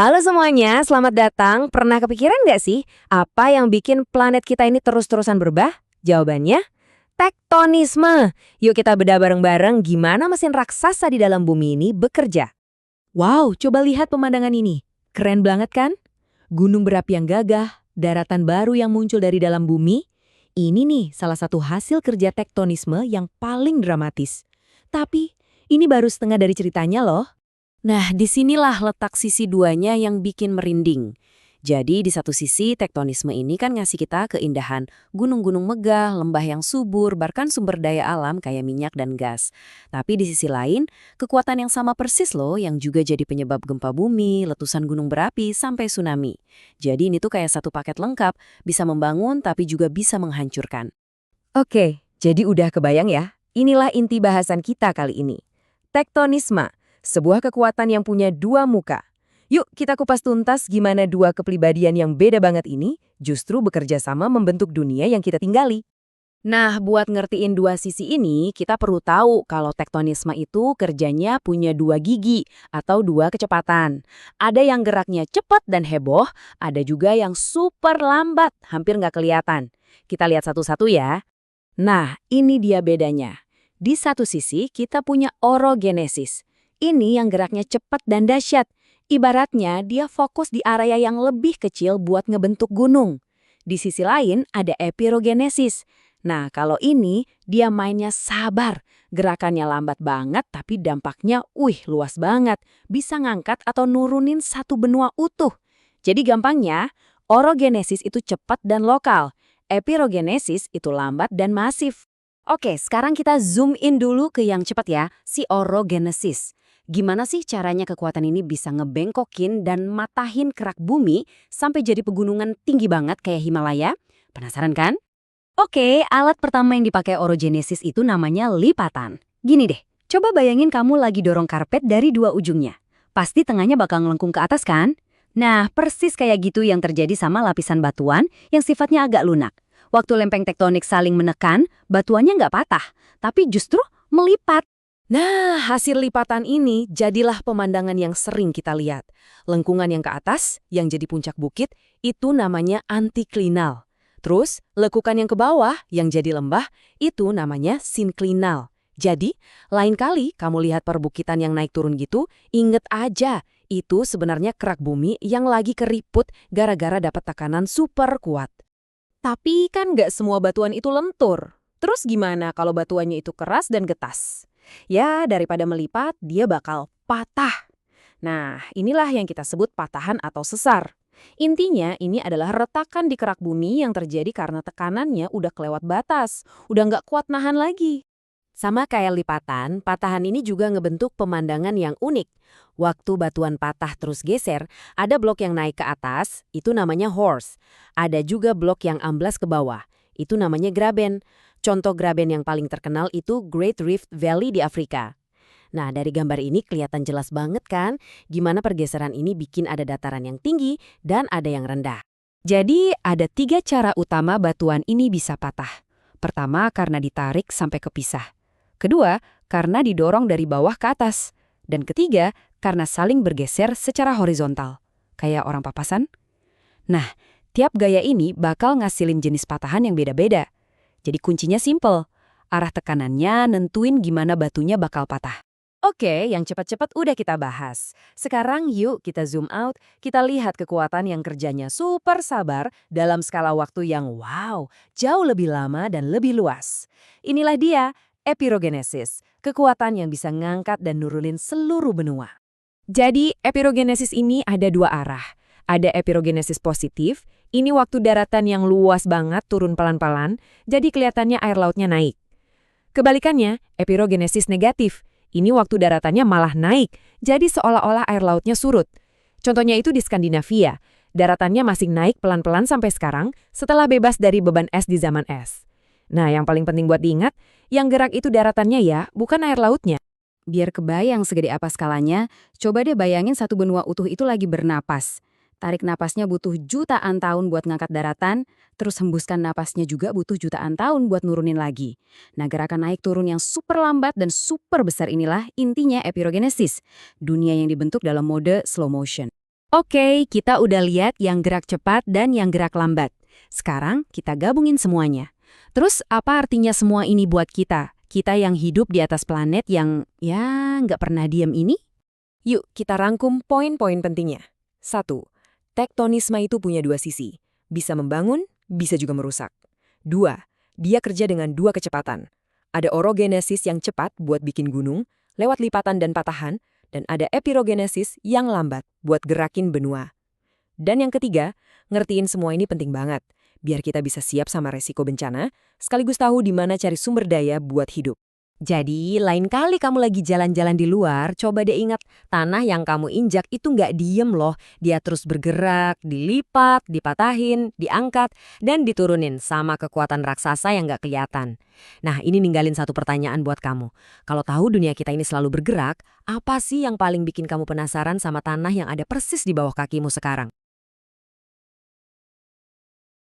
Halo semuanya, selamat datang. Pernah kepikiran nggak sih, apa yang bikin planet kita ini terus-terusan berubah? Jawabannya, tektonisme. Yuk kita bedah bareng-bareng gimana mesin raksasa di dalam bumi ini bekerja. Wow, coba lihat pemandangan ini. Keren banget kan? Gunung berapi yang gagah, daratan baru yang muncul dari dalam bumi. Ini nih salah satu hasil kerja tektonisme yang paling dramatis. Tapi, ini baru setengah dari ceritanya loh. Nah, disinilah letak sisi duanya yang bikin merinding. Jadi, di satu sisi, tektonisme ini kan ngasih kita keindahan. Gunung-gunung megah, lembah yang subur, bahkan sumber daya alam kayak minyak dan gas. Tapi di sisi lain, kekuatan yang sama persis loh yang juga jadi penyebab gempa bumi, letusan gunung berapi, sampai tsunami. Jadi ini tuh kayak satu paket lengkap, bisa membangun tapi juga bisa menghancurkan. Oke, jadi udah kebayang ya? Inilah inti bahasan kita kali ini. Tektonisme, sebuah kekuatan yang punya dua muka. Yuk kita kupas tuntas gimana dua kepribadian yang beda banget ini justru bekerja sama membentuk dunia yang kita tinggali. Nah, buat ngertiin dua sisi ini, kita perlu tahu kalau tektonisme itu kerjanya punya dua gigi atau dua kecepatan. Ada yang geraknya cepat dan heboh, ada juga yang super lambat, hampir nggak kelihatan. Kita lihat satu-satu ya. Nah, ini dia bedanya. Di satu sisi, kita punya orogenesis. Ini yang geraknya cepat dan dahsyat. Ibaratnya, dia fokus di area yang lebih kecil buat ngebentuk gunung. Di sisi lain, ada epirogenesis. Nah, kalau ini, dia mainnya sabar. Gerakannya lambat banget, tapi dampaknya, luas banget. Bisa ngangkat atau nurunin satu benua utuh. Jadi gampangnya, orogenesis itu cepat dan lokal. Epirogenesis itu lambat dan masif. Oke, sekarang kita zoom in dulu ke yang cepat ya, si orogenesis. Gimana sih caranya kekuatan ini bisa ngebengkokin dan matahin kerak bumi sampai jadi pegunungan tinggi banget kayak Himalaya? Penasaran kan? Oke, alat pertama yang dipakai orogenesis itu namanya lipatan. Gini deh, coba bayangin kamu lagi dorong karpet dari dua ujungnya. Pasti tengahnya bakal ngelengkung ke atas kan? Nah, persis kayak gitu yang terjadi sama lapisan batuan yang sifatnya agak lunak. Waktu lempeng tektonik saling menekan, batuannya nggak patah, tapi justru melipat. Nah, hasil lipatan ini jadilah pemandangan yang sering kita lihat. Lengkungan yang ke atas, yang jadi puncak bukit, itu namanya antiklinal. Terus, lekukan yang ke bawah, yang jadi lembah, itu namanya sinklinal. Jadi, lain kali kamu lihat perbukitan yang naik turun gitu, inget aja, itu sebenarnya kerak bumi yang lagi keriput gara-gara dapat tekanan super kuat. Tapi kan nggak semua batuan itu lentur. Terus gimana kalau batuannya itu keras dan getas? Ya, daripada melipat, dia bakal patah. Nah, inilah yang kita sebut patahan atau sesar. Intinya, ini adalah retakan di kerak bumi yang terjadi karena tekanannya udah kelewat batas, udah nggak kuat nahan lagi. Sama kayak lipatan, patahan ini juga ngebentuk pemandangan yang unik. Waktu batuan patah terus geser, ada blok yang naik ke atas, itu namanya horst. Ada juga blok yang amblas ke bawah, itu namanya graben. Contoh graben yang paling terkenal itu Great Rift Valley di Afrika. Nah, dari gambar ini kelihatan jelas banget kan gimana pergeseran ini bikin ada dataran yang tinggi dan ada yang rendah. Jadi, ada tiga cara utama batuan ini bisa patah. Pertama, karena ditarik sampai kepisah. Kedua, karena didorong dari bawah ke atas. Dan ketiga, karena saling bergeser secara horizontal. Kayak orang papasan. Nah, tiap gaya ini bakal ngasilin jenis patahan yang beda-beda. Jadi kuncinya simple. Arah tekanannya nentuin gimana batunya bakal patah. Oke, yang cepat-cepat udah kita bahas. Sekarang yuk kita zoom out, kita lihat kekuatan yang kerjanya super sabar dalam skala waktu yang jauh lebih lama dan lebih luas. Inilah dia, epirogenesis, kekuatan yang bisa ngangkat dan nurunin seluruh benua. Jadi, epirogenesis ini ada dua arah. Ada epirogenesis positif, ini waktu daratan yang luas banget turun pelan-pelan, jadi kelihatannya air lautnya naik. Kebalikannya, epirogenesis negatif, ini waktu daratannya malah naik, jadi seolah-olah air lautnya surut. Contohnya itu di Skandinavia, daratannya masih naik pelan-pelan sampai sekarang setelah bebas dari beban es di zaman es. Nah, yang paling penting buat diingat, yang gerak itu daratannya ya, bukan air lautnya. Biar kebayang segede apa skalanya, coba deh bayangin satu benua utuh itu lagi bernapas. Tarik napasnya butuh jutaan tahun buat ngangkat daratan, terus hembuskan napasnya juga butuh jutaan tahun buat nurunin lagi. Nah, gerakan naik turun yang super lambat dan super besar inilah intinya epirogenesis, dunia yang dibentuk dalam mode slow motion. Oke, kita udah lihat yang gerak cepat dan yang gerak lambat. Sekarang kita gabungin semuanya. Terus apa artinya semua ini buat kita? Kita yang hidup di atas planet yang, ya, nggak pernah diam ini? Yuk, kita rangkum poin-poin pentingnya. 1. Tektonisme itu punya dua sisi. Bisa membangun, bisa juga merusak. 2. Dia kerja dengan dua kecepatan. Ada orogenesis yang cepat buat bikin gunung, lewat lipatan dan patahan, dan ada epirogenesis yang lambat buat gerakin benua. Dan yang ketiga, ngertiin semua ini penting banget, biar kita bisa siap sama resiko bencana, sekaligus tahu di mana cari sumber daya buat hidup. Jadi, lain kali kamu lagi jalan-jalan di luar, coba deh ingat, tanah yang kamu injak itu nggak diem loh. Dia terus bergerak, dilipat, dipatahin, diangkat, dan diturunin sama kekuatan raksasa yang nggak kelihatan. Nah, ini ninggalin satu pertanyaan buat kamu. Kalau tahu dunia kita ini selalu bergerak, apa sih yang paling bikin kamu penasaran sama tanah yang ada persis di bawah kakimu sekarang?